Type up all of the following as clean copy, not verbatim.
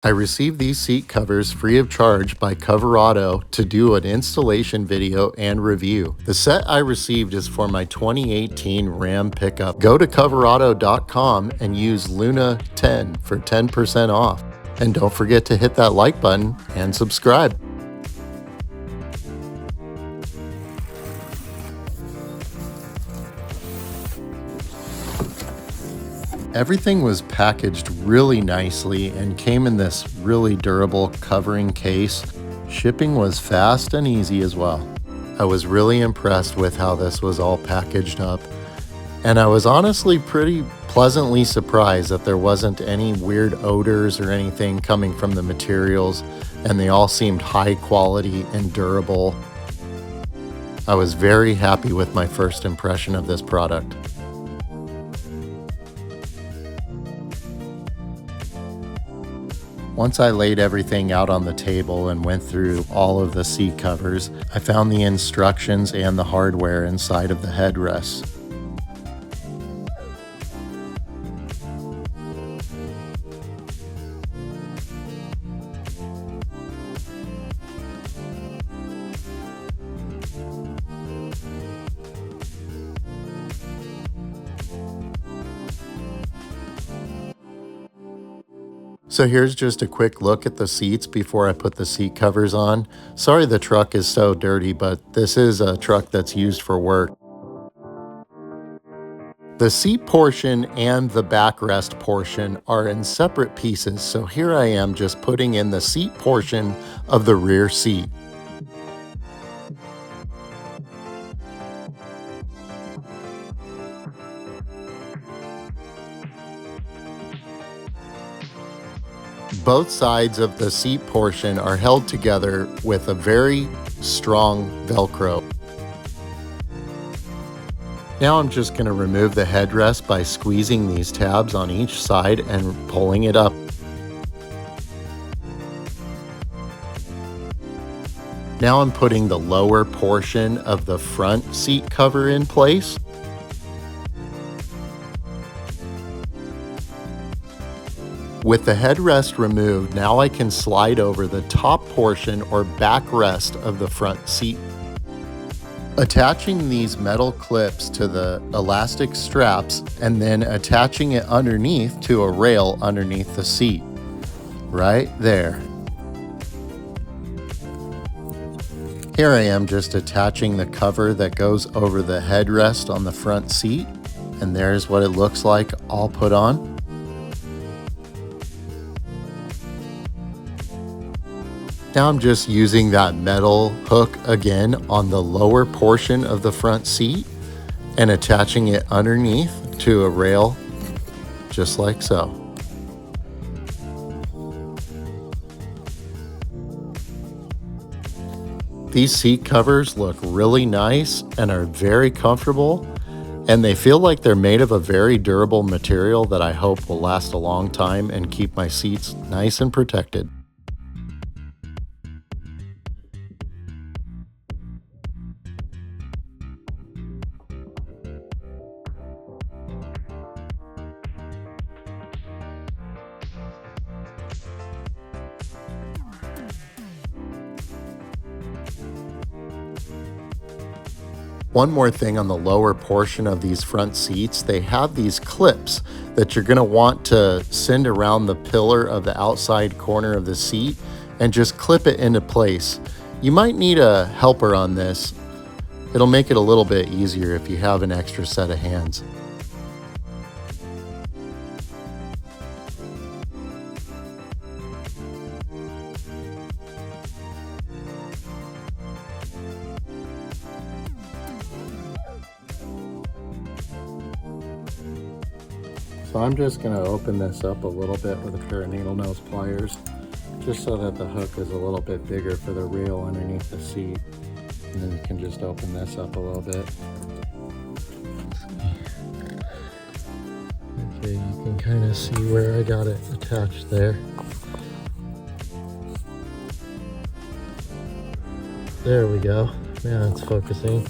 I received these seat covers free of charge by Coverado to do an installation video and review. The set I received is for my 2018 Ram pickup. Go to coverado.com and use Luna10 for 10% off. And don't forget to hit that like button and subscribe. Everything was packaged really nicely and came in this really durable covering case. Shipping was fast and easy as well. I was really impressed with how this was all packaged up, and I was honestly pretty pleasantly surprised that there wasn't any weird odors or anything coming from the materials, and they all seemed high quality and durable. I was very happy with my first impression of this product. Once I laid everything out on the table and went through all of the seat covers, I found the instructions and the hardware inside of the headrests. So here's just a quick look at the seats before I put the seat covers on. Sorry the truck is so dirty, but this is a truck that's used for work. The seat portion and the backrest portion are in separate pieces, so here I am just putting in the seat portion of the rear seat. Both sides of the seat portion are held together with a very strong Velcro. Now I'm just going to remove the headrest by squeezing these tabs on each side and pulling it up. Now I'm putting the lower portion of the front seat cover in place. With the headrest removed, now I can slide over the top portion or backrest of the front seat. Attaching these metal clips to the elastic straps and then attaching it underneath to a rail underneath the seat. Right there. Here I am just attaching the cover that goes over the headrest on the front seat, and there's what it looks like all put on. Now I'm just using that metal hook again on the lower portion of the front seat and attaching it underneath to a rail, just like so. These seat covers look really nice and are very comfortable, and they feel like they're made of a very durable material that I hope will last a long time and keep my seats nice and protected. One more thing on the lower portion of these front seats, they have these clips that you're going to want to send around the pillar of the outside corner of the seat and just clip it into place. You might need a helper on this. It'll make it a little bit easier if you have an extra set of hands. So I'm just going to open this up a little bit with a pair of needle nose pliers, just so that the hook is a little bit bigger for the rail underneath the seat. And then you can just open this up a little bit. Okay, you can kind of see where I got it attached there. There we go. Now it's focusing.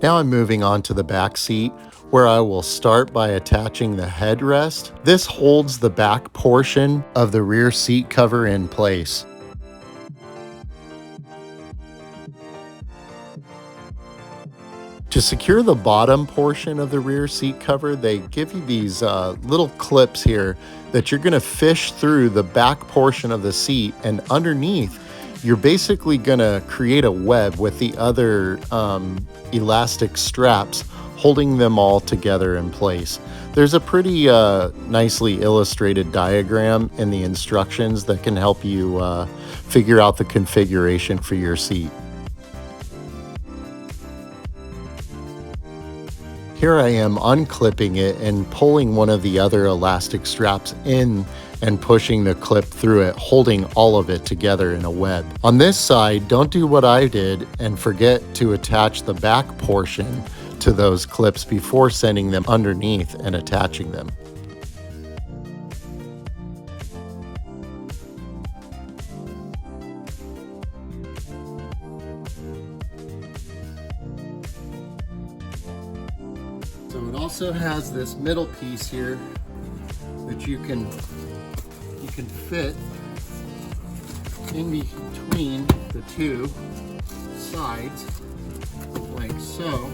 Now I'm moving on to the back seat, where I will start by attaching the headrest. This holds the back portion of the rear seat cover in place. To secure the bottom portion of the rear seat cover, they give you these little clips here that you're going to fish through the back portion of the seat, and underneath you're basically going to create a web with the other elastic straps holding them all together in place. There's a pretty nicely illustrated diagram in the instructions that can help you figure out the configuration for your seat. Here I am unclipping it and pulling one of the other elastic straps in and pushing the clip through it, holding all of it together in a web. On this side, don't do what I did and forget to attach the back portion to those clips before sending them underneath and attaching them. So it also has this middle piece here that you can fit in between the two sides, like so.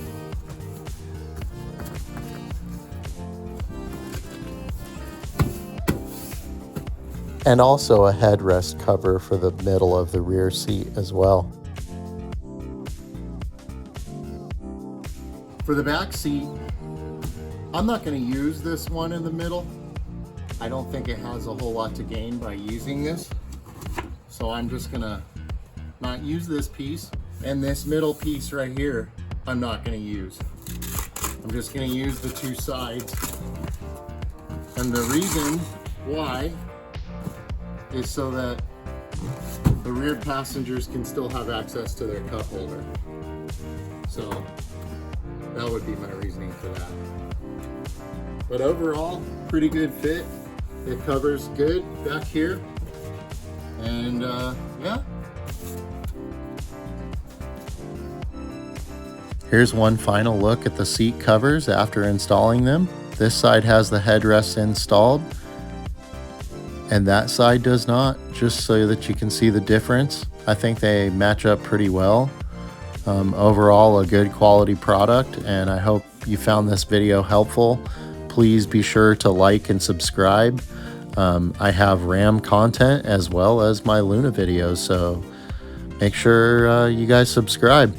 And also a headrest cover for the middle of the rear seat as well. For the back seat, I'm not going to use this one in the middle. I don't think it has a whole lot to gain by using this. So I'm just going to not use this piece. And this middle piece right here, I'm not going to use. I'm just going to use the two sides. And the reason why is so that the rear passengers can still have access to their cup holder. So that would be my reasoning for that. But overall, pretty good fit. It covers good back here. And yeah. Here's one final look at the seat covers after installing them. This side has the headrest installed, and that side does not, just so that you can see the difference. I think they match up pretty well. Overall, a good quality product, and I hope you found this video helpful. Please be sure to like and subscribe. I have RAM content as well as my Luna videos, so make sure you guys subscribe.